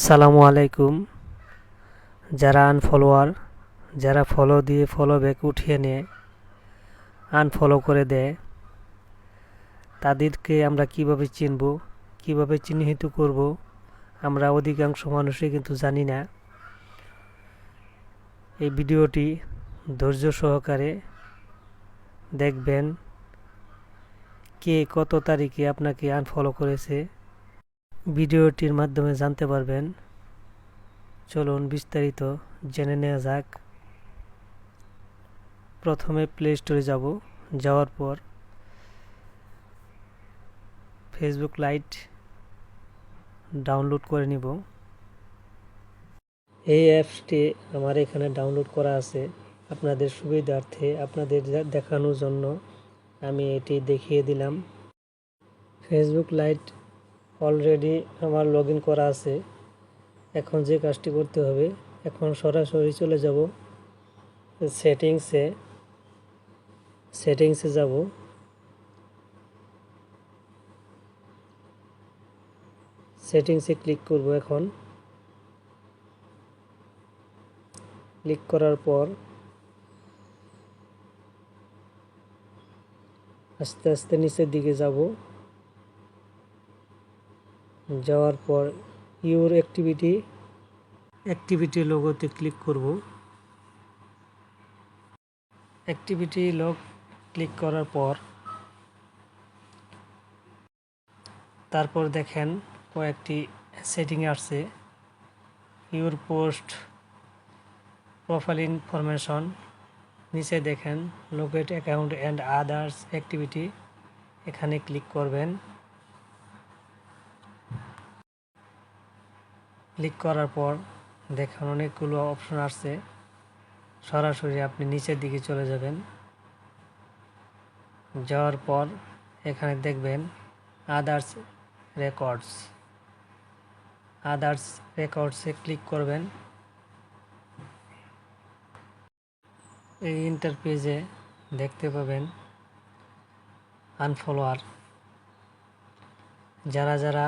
আসসালামু আলাইকুম। যারা আনফলোয়ার, যারা ফলো দিয়ে ফলো ব্যাক উঠিয়ে নেয়, আনফলো করে দেয়, তাদেরকে আমরা কিভাবে চিনব, কিভাবে চিহ্নিত করব, আমরা অধিকাংশ মানুষই কিন্তু জানি না। এই ভিডিওটি ধৈর্য সহকারে দেখবেন, কে কত তারিখে আপনাকে আনফলো করেছে ভিডিওটির মাধ্যমে জানতে পারবেন। চলুন বিস্তারিত জেনে নেওয়া যাক। প্রথমে প্লে স্টোরে যাব, যাওয়ার পর ফেসবুক লাইট ডাউনলোড করে নিব। এই অ্যাপসটি আমার এখানে ডাউনলোড করা আছে। আপনাদের সুবিধার্থে, আপনাদের দেখানোর জন্য আমি এটি দেখিয়ে দিলাম। ফেসবুক লাইট অলরেডি আমার লগ ইন করা আছে। এখন যে কাজটি করতে হবে, এখন সরাসরি চলে যাব সেটিংসে যাব। সেটিংসে ক্লিক করব। এখন ক্লিক করার পর আস্তে আস্তে নিচের দিকে যাব। যাওয়ার পর ইউর অ্যাক্টিভিটি লোগোতে ক্লিক করব। অ্যাক্টিভিটি লগ ক্লিক করার পর তারপর দেখেন কয়েকটি সেটিং আসছে। ইউর পোস্ট, প্রোফাইল ইনফরমেশন, নিচে দেখেন locate account and others activity, এখানে ক্লিক করবেন। ক্লিক করার পর দেখেন অনেকগুলো অপশন আসছে। সরাসরি আপনি নিচের দিকে চলে যাবেন। যাওয়ার পর এখানে দেখবেন আদার্স রেকর্ডসে ক্লিক করবেন। এই ইন্টারপেজে দেখতে পাবেন আনফলোয়ার, যারা যারা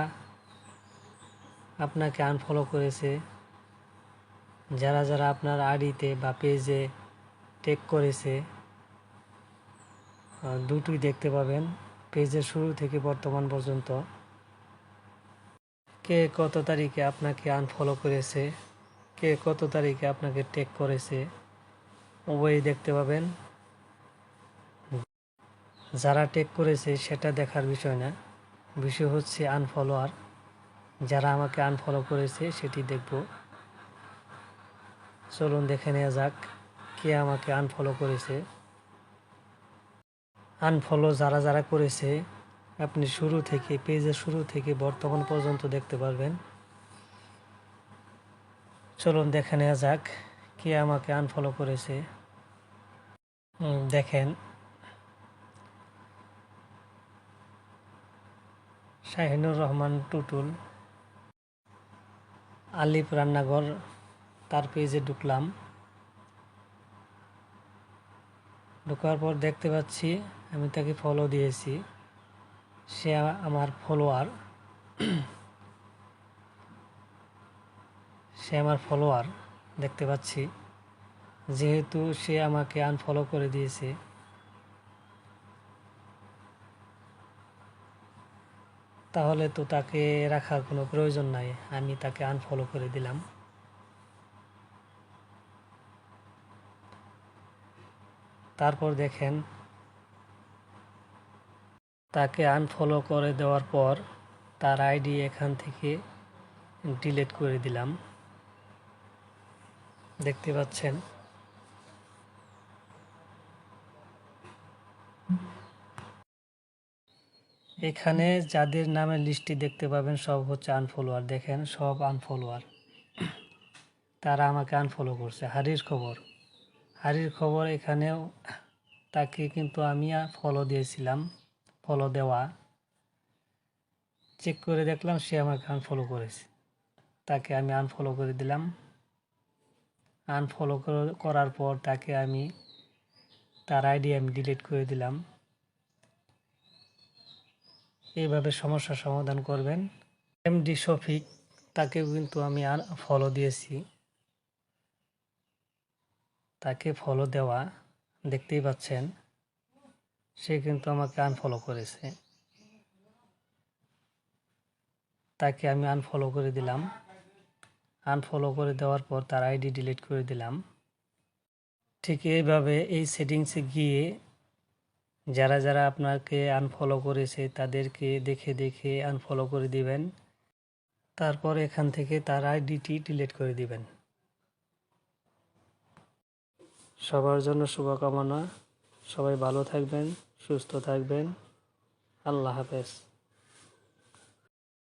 আপনাকে আনফলো করেছে, যারা যারা আপনার আইডিতে বা পেজে ট্যাগ করেছে, দুটোই দেখতে পাবেন পেজের শুরু থেকে বর্তমান পর্যন্ত। কে কত তারিখে আপনাকে আনফলো করেছে, কে কত তারিখে আপনাকে ট্যাগ করেছে, উভয়ই দেখতে পাবেন। যারা ট্যাগ করেছে সেটা দেখার বিষয় না, বিষয় হচ্ছে আনফলোয়ার, যারা আমাকে আনফলো করেছে সেটি দেখব। চলুন দেখে নেওয়া যাক কে আমাকে আনফলো করেছে। আনফলো যারা যারা করেছে আপনি শুরু থেকে, পেজের শুরু থেকে বর্তমান পর্যন্ত দেখতে পারবেন। চলুন দেখে নেওয়া যাক কে আমাকে আনফলো করেছে। দেখেন শাহিনুর রহমান টুটুল, আলিফ রান্নাঘর, তার পেজে ঢুকলাম। ঢোকার পর দেখতে পাচ্ছি আমি তাকে ফলো দিয়েছি, সে আমার ফলোয়ার। দেখতে পাচ্ছি। যেহেতু সে আমাকে আনফলো করে দিয়েছে, তাহলে তো তাকে রাখার কোনো প্রয়োজন নাই, আমি তাকে আনফলো করে দিলাম। তারপর দেখেন তাকে আনফলো করে দেওয়ার পর তার আইডি এখান থেকে ডিলিট করে দিলাম। দেখতে পাচ্ছেন এখানে যাদের নামের লিস্টটি দেখতে পাবেন সব হচ্ছে আনফলোয়ার। দেখেন সব আনফলোয়ার, তারা আমাকে আনফলো করছে। হারির খবর এখানেও তাকে কিন্তু আমি ফলো দিয়েছিলাম, ফলো দেওয়া চেক করে দেখলাম সে আমাকে আনফলো করেছে, তাকে আমি আনফলো করে দিলাম। আনফলো করার পর তাকে আমি, তার আইডি আমি ডিলিট করে দিলাম। এইভাবে সমস্যার সমাধান করবেন। এমডি শফিক তাকেও কিন্তু আমি আর ফলো দিয়েছি। তাকে ফলো দেওয়া দেখতেই পাচ্ছেন, সে কিন্তু আমাকে আনফলো করেছে। তাকে আমি আনফলো করে দিলাম। আনফলো করে দেওয়ার পর তার আইডি ডিলিট করে দিলাম। ঠিক এইভাবে এই সেটিংসে গিয়ে যারা যারা আপনাকে আনফলো করেছে তাদেরকে দেখে দেখে আনফলো করে দিবেন। তারপর এখান থেকে তার আইডিটি ডিলিট করে দিবেন। সবার জন্য শুভকামনা। সবাই ভালো থাকবেন, সুস্থ থাকবেন। আল্লাহ হাফেজ।